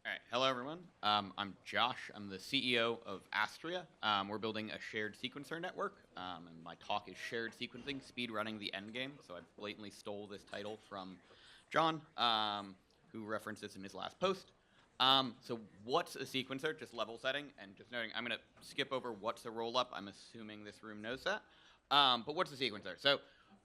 All right, hello everyone. I'm Josh. I'm the CEO of Astria. We're building a shared sequencer network, and my talk is shared sequencing, speedrunning the endgame. So I blatantly stole this title from John, who referenced this in his last post. So what's a sequencer? Just level setting, and just noting, I'm going to skip over what's a rollup. I'm assuming this room knows that. But what's a sequencer? So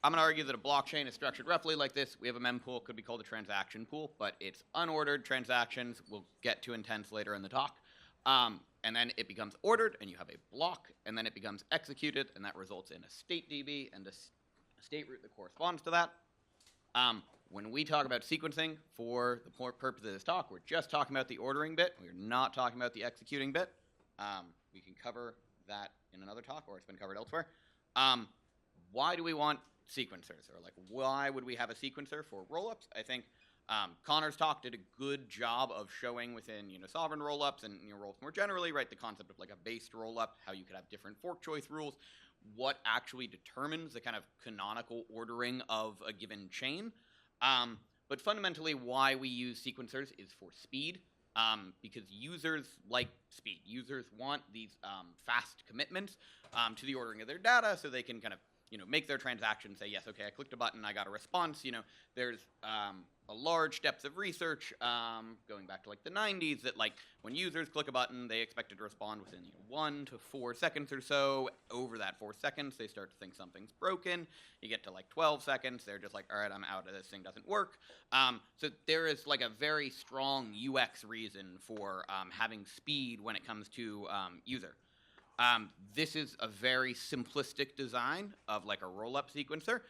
I'm going to argue that a blockchain is structured roughly like this. We have a mempool, could be called a transaction pool, but it's unordered transactions. We'll get to intents later in the talk. And then it becomes ordered, and you have a block, and then it becomes executed, and that results in a state DB and a state root that corresponds to that. When we talk about sequencing for the purpose of this talk, we're just talking about the ordering bit. We're not talking about the executing bit. We can cover that in another talk, or it's been covered elsewhere. Why do we want sequencers? Or like, why would we have a sequencer for rollups? I think Connor's talk did a good job of showing within sovereign rollups and rollups more generally, right, the concept of like a based rollup, how you could have different fork choice rules, what actually determines the kind of canonical ordering of a given chain. But fundamentally, why we use sequencers is for speed, because users like speed. Users want these fast commitments to the ordering of their data, so they can kind of make their transaction, say, yes, okay, I clicked a button, I got a response. There's a large depth of research going back to like the 90s that like when users click a button, they expect it to respond within 1 to 4 seconds or so. Over that 4 seconds, they start to think something's broken. You get to like 12 seconds, they're just like, all right, I'm out of this, thing doesn't work. So there is like a very strong UX reason for having speed when it comes to user. This is a very simplistic design of like a rollup sequencer.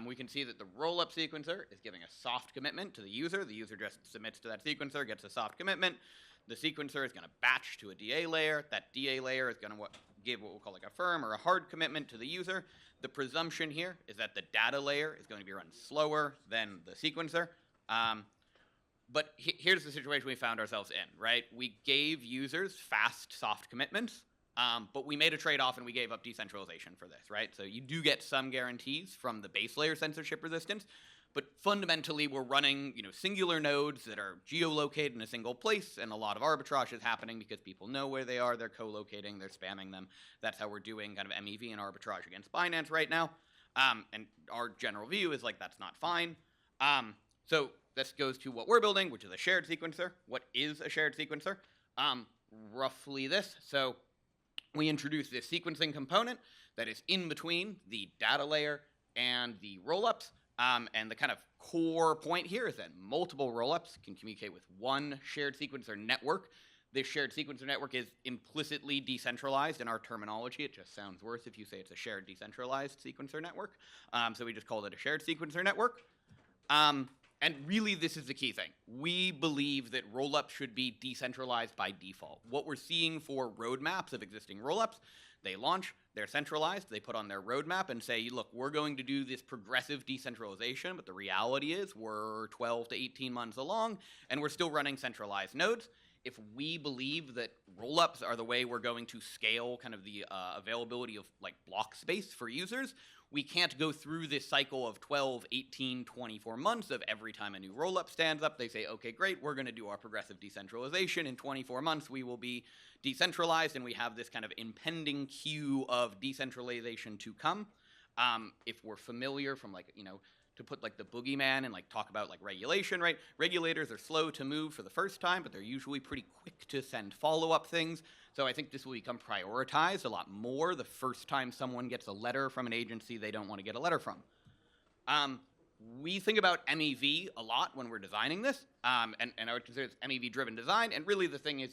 We can see that the rollup sequencer is giving a soft commitment to the user. The user just submits to that sequencer, gets a soft commitment. The sequencer is going to batch to a DA layer. That DA layer is going to give what we'll call like a firm or a hard commitment to the user. The presumption here is that the data layer is going to be run slower than the sequencer. But here's the situation we found ourselves in, right? We gave users fast, soft commitments. But we made a trade-off and we gave up decentralization for this, right? So you do get some guarantees from the base layer censorship resistance, but fundamentally we're running, singular nodes that are geolocated in a single place, and a lot of arbitrage is happening because people know where they are, they're co-locating, they're spamming them. That's how we're doing kind of MEV and arbitrage against Binance right now. And our general view is like, that's not fine. So this goes to what we're building, which is a shared sequencer. What is a shared sequencer? Roughly this. So we introduce this sequencing component that is in between the data layer and the rollups. And the kind of core point here is that multiple rollups can communicate with one shared sequencer network. This shared sequencer network is implicitly decentralized in our terminology. It just sounds worse if you say it's a shared decentralized sequencer network. So we just called it a shared sequencer network. And really, this is the key thing. We believe that rollups should be decentralized by default. What we're seeing for roadmaps of existing rollups, they launch, they're centralized, they put on their roadmap and say, look, we're going to do this progressive decentralization, but the reality is we're 12 to 18 months along, and we're still running centralized nodes. If we believe that rollups are the way we're going to scale kind of the availability of like block space for users, we can't go through this cycle of 12, 18, 24 months of every time a new rollup stands up, they say, okay, great, we're going to do our progressive decentralization. In 24 months, we will be decentralized, and we have this kind of impending queue of decentralization to come. If we're familiar from like, to put like the boogeyman and like talk about like regulation, right? Regulators are slow to move for the first time, but they're usually pretty quick to send follow-up things. So I think this will become prioritized a lot more the first time someone gets a letter from an agency they don't want to get a letter from. We think about MEV a lot when we're designing this, and I would consider it's MEV-driven design. And really the thing is,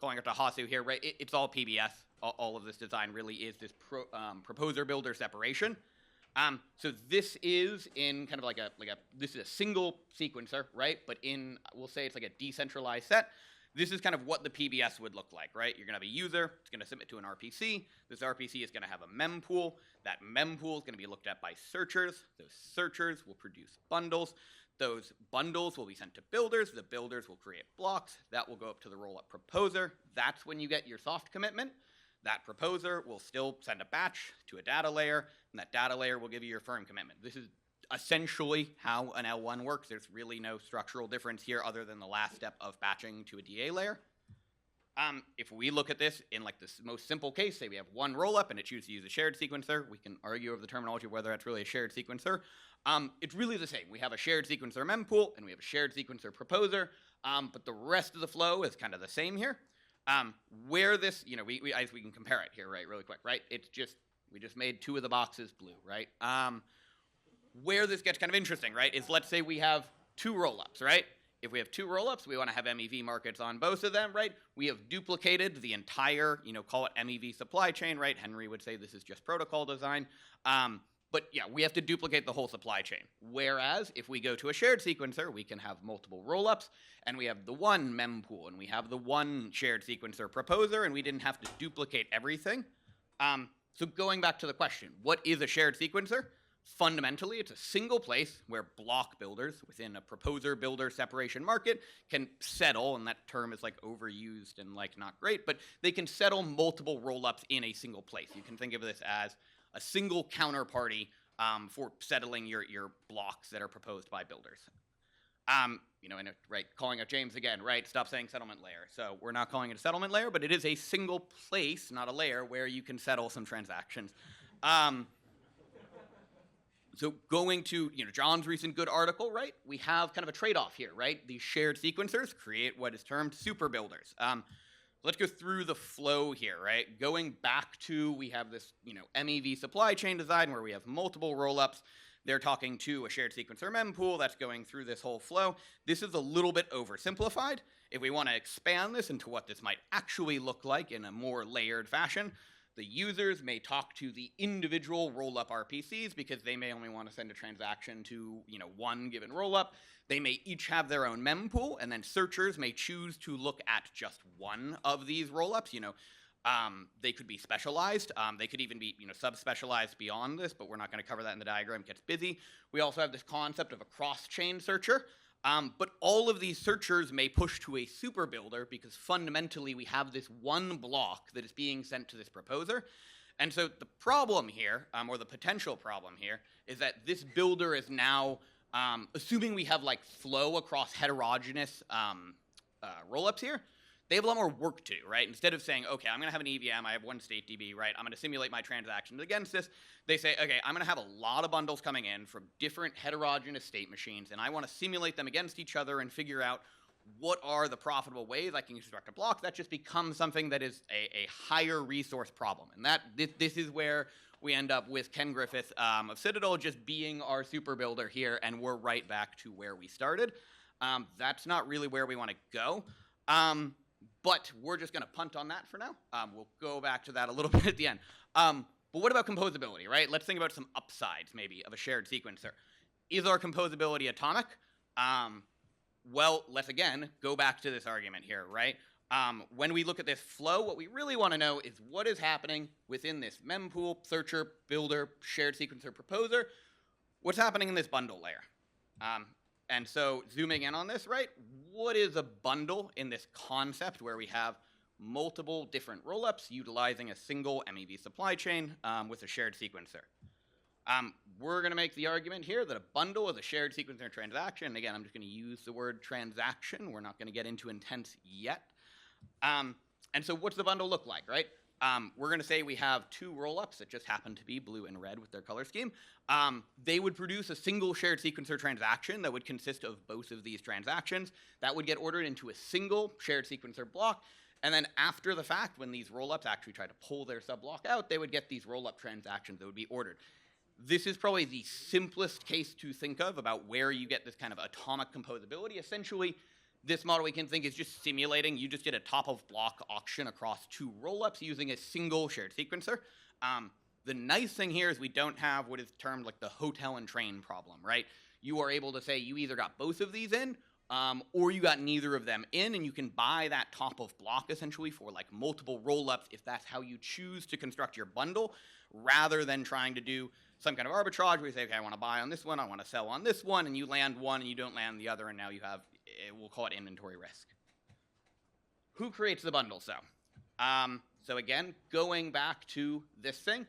calling it to Hasu here, right? It's all PBS. All of this design really is this proposer-builder separation. So this is in kind of like this is a single sequencer, right? But we'll say it's like a decentralized set. This is kind of what the PBS would look like, right? You're going to have a user, it's going to submit to an RPC. This RPC is going to have a mempool. That mempool is going to be looked at by searchers. Those searchers will produce bundles. Those bundles will be sent to builders. The builders will create blocks. That will go up to the rollup proposer. That's when you get your soft commitment. That proposer will still send a batch to a data layer, and that data layer will give you your firm commitment. This is essentially how an L1 works. There's really no structural difference here other than the last step of patching to a DA layer. If we look at this in like this most simple case, say we have one rollup and it chooses to use a shared sequencer, we can argue over the terminology of whether that's really a shared sequencer. It's really the same. We have a shared sequencer mempool and we have a shared sequencer proposer, but the rest of the flow is kind of the same here. Where this, we can compare it here, right, really quick, right? It's just, we just made two of the boxes blue, right? Where this gets kind of interesting, right, is let's say we have two rollups, right? If we have two rollups, we want to have MEV markets on both of them, right? We have duplicated the entire, call it MEV supply chain, right? Henry would say this is just protocol design. But yeah, we have to duplicate the whole supply chain. Whereas if we go to a shared sequencer, we can have multiple rollups, and we have the one mempool, and we have the one shared sequencer proposer, and we didn't have to duplicate everything. So going back to the question, what is a shared sequencer? Fundamentally, it's a single place where block builders within a proposer-builder separation market can settle, and that term is like overused and like not great, but they can settle multiple rollups in a single place. You can think of this as a single counterparty for settling your blocks that are proposed by builders. Right, calling out James again, right? Stop saying settlement layer. So we're not calling it a settlement layer, but it is a single place, not a layer, where you can settle some transactions. So going to John's recent good article, right? We have kind of a trade-off here, right? These shared sequencers create what is termed super builders. Let's go through the flow here, right? Going back to, we have this MEV supply chain design where we have multiple rollups. They're talking to a shared sequencer mempool that's going through this whole flow. This is a little bit oversimplified. If we want to expand this into what this might actually look like in a more layered fashion, the users may talk to the individual rollup RPCs because they may only want to send a transaction to one given rollup. They may each have their own mempool, and then searchers may choose to look at just one of these rollups. They could be specialized. They could even be sub-specialized beyond this, but we're not going to cover that in the diagram. It gets busy. We also have this concept of a cross-chain searcher. But all of these searchers may push to a super builder because fundamentally we have this one block that is being sent to this proposer. And so the problem here, or the potential problem here, is that this builder is now, assuming we have like flow across heterogeneous rollups here, they have a lot more work to do, right? Instead of saying, okay, I'm going to have an EVM, I have one state DB, right? I'm going to simulate my transactions against this. They say, okay, I'm going to have a lot of bundles coming in from different heterogeneous state machines, and I want to simulate them against each other and figure out what are the profitable ways I can construct a block. That just becomes something that is a higher resource problem. And this is where we end up with Ken Griffith of Citadel just being our super builder here, and we're right back to where we started. That's not really where we want to go. But we're just going to punt on that for now. We'll go back to that a little bit at the end. But what about composability, right? Let's think about some upsides, maybe, of a shared sequencer. Is our composability atomic? Well, let's, again, go back to this argument here, right? When we look at this flow, what we really want to know is what is happening within this mempool, searcher, builder, shared sequencer, proposer. What's happening in this bundle layer? And so zooming in on this, right, what is a bundle in this concept where we have multiple different rollups utilizing a single MEV supply chain with a shared sequencer? We're going to make the argument here that a bundle is a shared sequencer transaction. Again, I'm just going to use the word transaction. We're not going to get into intent yet. And so what's the bundle look like, right? We're going to say we have two rollups that just happen to be blue and red with their color scheme. They would produce a single shared sequencer transaction that would consist of both of these transactions. That would get ordered into a single shared sequencer block. And then after the fact, when these rollups actually try to pull their sub-block out, they would get these rollup transactions that would be ordered. This is probably the simplest case to think of about where you get this kind of atomic composability. Essentially, this model we can think is just simulating. You just get a top-of-block auction across two rollups using a single shared sequencer. The nice thing here is we don't have what is termed like the hotel and train problem, right? You are able to say you either got both of these in, or you got neither of them in, and you can buy that top-of-block essentially for like multiple rollups if that's how you choose to construct your bundle, rather than trying to do some kind of arbitrage where you say, okay, I want to buy on this one, I want to sell on this one, and you land one and you don't land the other, and now you have, we'll call it inventory risk. Who creates the bundle, so? So again, going back to this thing,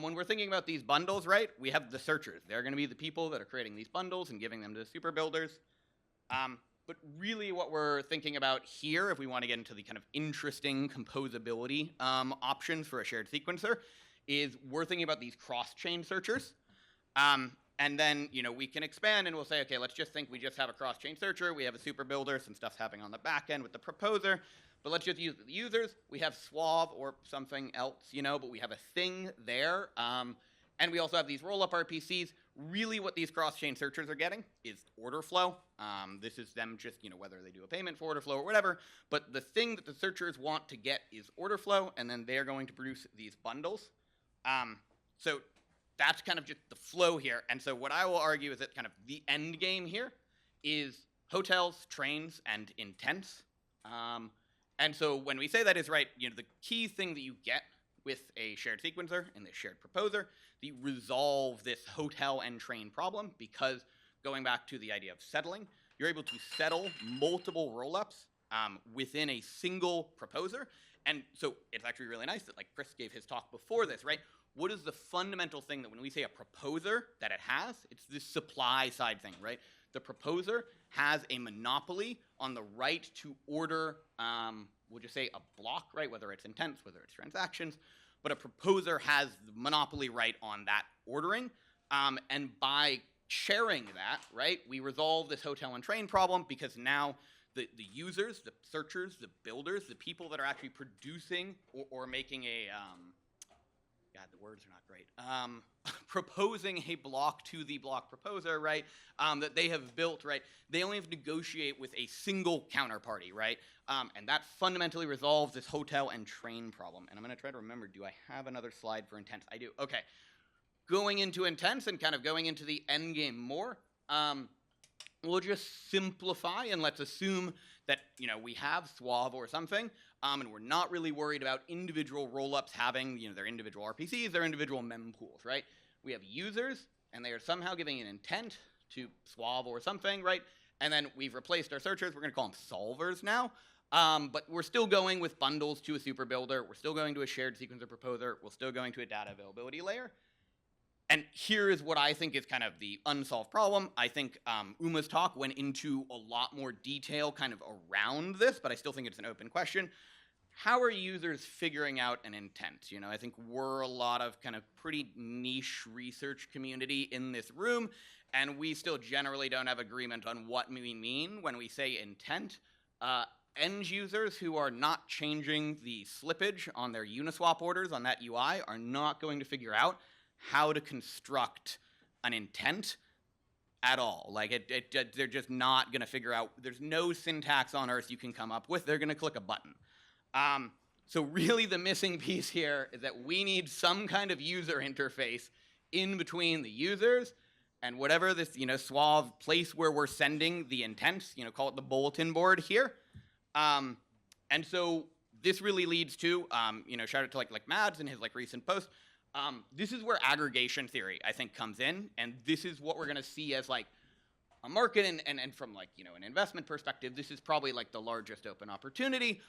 When we're thinking about these bundles, right, we have the searchers. They're going to be the people that are creating these bundles and giving them to super builders. But really what we're thinking about here, if we want to get into the kind of interesting composability options for a shared sequencer, is we're thinking about these cross-chain searchers. And then, we can expand and we'll say, okay, let's just think we just have a cross-chain searcher. We have a super builder. Some stuff's happening on the back end with the proposer. But let's just use the users. We have Suave or something else, but we have a thing there. And we also have these roll-up RPCs. Really what these cross-chain searchers are getting is order flow. This is them just, whether they do a payment for order flow or whatever. But the thing that the searchers want to get is order flow, and then they're going to produce these bundles. So that's kind of just the flow here. And so what I will argue is that kind of the end game here is hotels, trains, and intents. And so when we say that is right, the key thing that you get with a shared sequencer and this shared proposer, you resolve this hotel and train problem, because going back to the idea of settling, you're able to settle multiple rollups within a single proposer. And so it's actually really nice that, like, Chris gave his talk before this, right? What is the fundamental thing that when we say a proposer that it has? It's this supply side thing, right? The proposer has a monopoly on the right to order, we'll just say a block, right? Whether it's intents, whether it's transactions, but a proposer has the monopoly right on that ordering. And by sharing that, right, we resolve this hotel and train problem, because now the users, the searchers, the builders, the people that are actually producing or making a, God, the words are not great, proposing a block to the block proposer, right, that they have built, right, they only have to negotiate with a single counterparty, right, and that fundamentally resolves this hotel and train problem. And I'm going to try to remember, do I have another slide for intents? I do. Okay. Going into intents and kind of going into the end game more, we'll just simplify and let's assume that, we have Suave or something, and we're not really worried about individual rollups having, their individual RPCs, their individual mempools, right? We have users, and they are somehow giving an intent to Suave or something, right? And then we've replaced our searchers. We're going to call them solvers now. But we're still going with bundles to a super builder. We're still going to a shared sequencer proposer. We're still going to a data availability layer. And here is what I think is kind of the unsolved problem. I think Uma's talk went into a lot more detail kind of around this, but I still think it's an open question. How are users figuring out an intent? I think we're a lot of kind of pretty niche research community in this room, and we still generally don't have agreement on what we mean when we say intent. End users who are not changing the slippage on their Uniswap orders on that UI are not going to figure out how to construct an intent at all. Like, they're just not going to figure out. There's no syntax on earth you can come up with. They're going to click a button. So really the missing piece here is that we need some kind of user interface in between the users and whatever this, Suave place where we're sending the intents, call it the bulletin board here. And so this really leads to, shout out to like Mads in his recent post. This is where aggregation theory, I think, comes in, and this is what we're going to see as a market, and from an investment perspective, this is probably the largest open opportunity.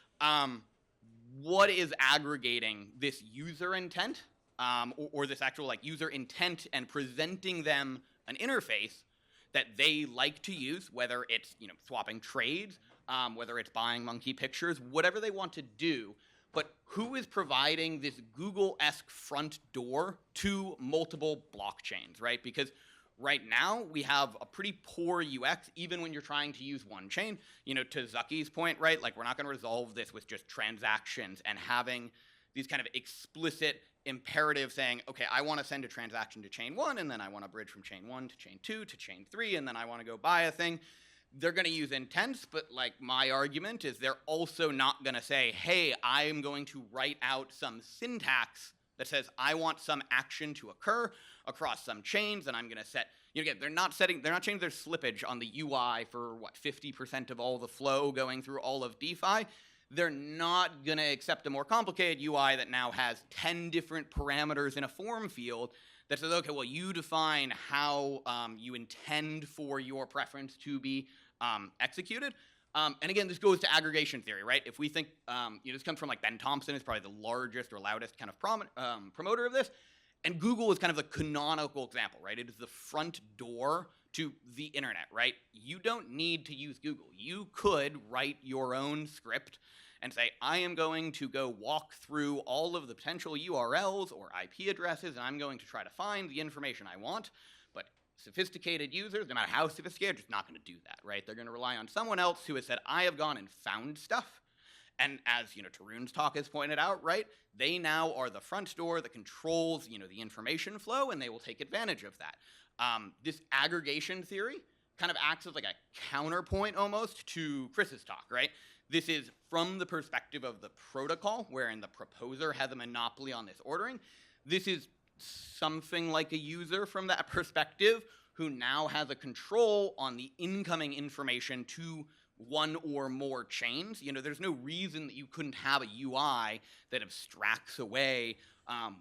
What is aggregating this user intent, or this actual user intent, and presenting them an interface that they like to use, whether it's swapping trades, whether it's buying monkey pictures, whatever they want to do. But who is providing this Google-esque front door to multiple blockchains, right? Because right now we have a pretty poor UX, even when you're trying to use one chain. To Zucky's point, right? We're not going to resolve this with just transactions and having these kind of explicit imperatives saying, okay, I want to send a transaction to chain 1, and then I want to bridge from chain 1 to chain 2 to chain 3, and then I want to go buy a thing. They're going to use intents, but my argument is they're also not going to say, hey, I am going to write out some syntax that says I want some action to occur across some chains, and I'm going to set, again, they're not changing their slippage on the UI for 50% of all the flow going through all of DeFi. They're not going to accept a more complicated UI that now has 10 different parameters in a form field that says, okay, well, you define how you intend for your preference to be executed. And again, this goes to aggregation theory, right? If we think, this comes from Ben Thompson, is probably the largest or loudest kind of promoter of this. And Google is kind of the canonical example, right? It is the front door to the internet, right? You don't need to use Google. You could write your own script and say, I am going to go walk through all of the potential URLs or IP addresses, and I'm going to try to find the information I want. But sophisticated users, no matter how sophisticated, are just not going to do that, right? They're going to rely on someone else who has said, I have gone and found stuff. And as, Tarun's talk has pointed out, right, they now are the front door that controls, the information flow, and they will take advantage of that. This aggregation theory kind of acts as like a counterpoint almost to Chris's talk, right? This is from the perspective of the protocol, wherein the proposer has a monopoly on this ordering. This is something like a user from that perspective who now has a control on the incoming information to one or more chains. There's no reason that you couldn't have a UI that abstracts away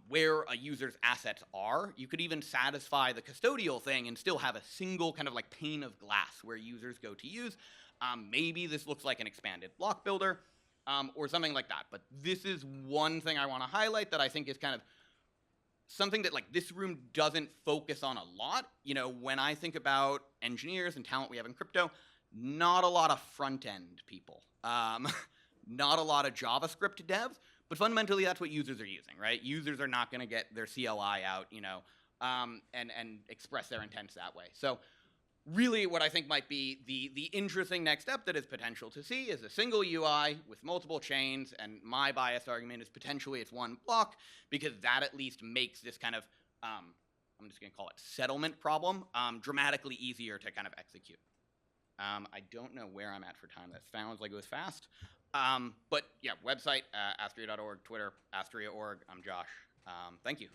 where a user's assets are. You could even satisfy the custodial thing and still have a single kind of like pane of glass where users go to use. Maybe this looks like an expanded block builder or something like that. But this is one thing I want to highlight that I think is kind of something that like this room doesn't focus on a lot. When I think about engineers and talent we have in crypto, not a lot of front-end people, not a lot of JavaScript devs, but fundamentally that's what users are using, right? Users are not going to get their CLI out, and express their intents that way. So really what I think might be the interesting next step that is potential to see is a single UI with multiple chains, and my biased argument is potentially it's one block, because that at least makes this kind of, I'm just going to call it settlement problem, dramatically easier to kind of execute. I don't know where I'm at for time. That sounds like it was fast. But yeah, website, astria.org, Twitter, astria.org. I'm Josh. Thank you.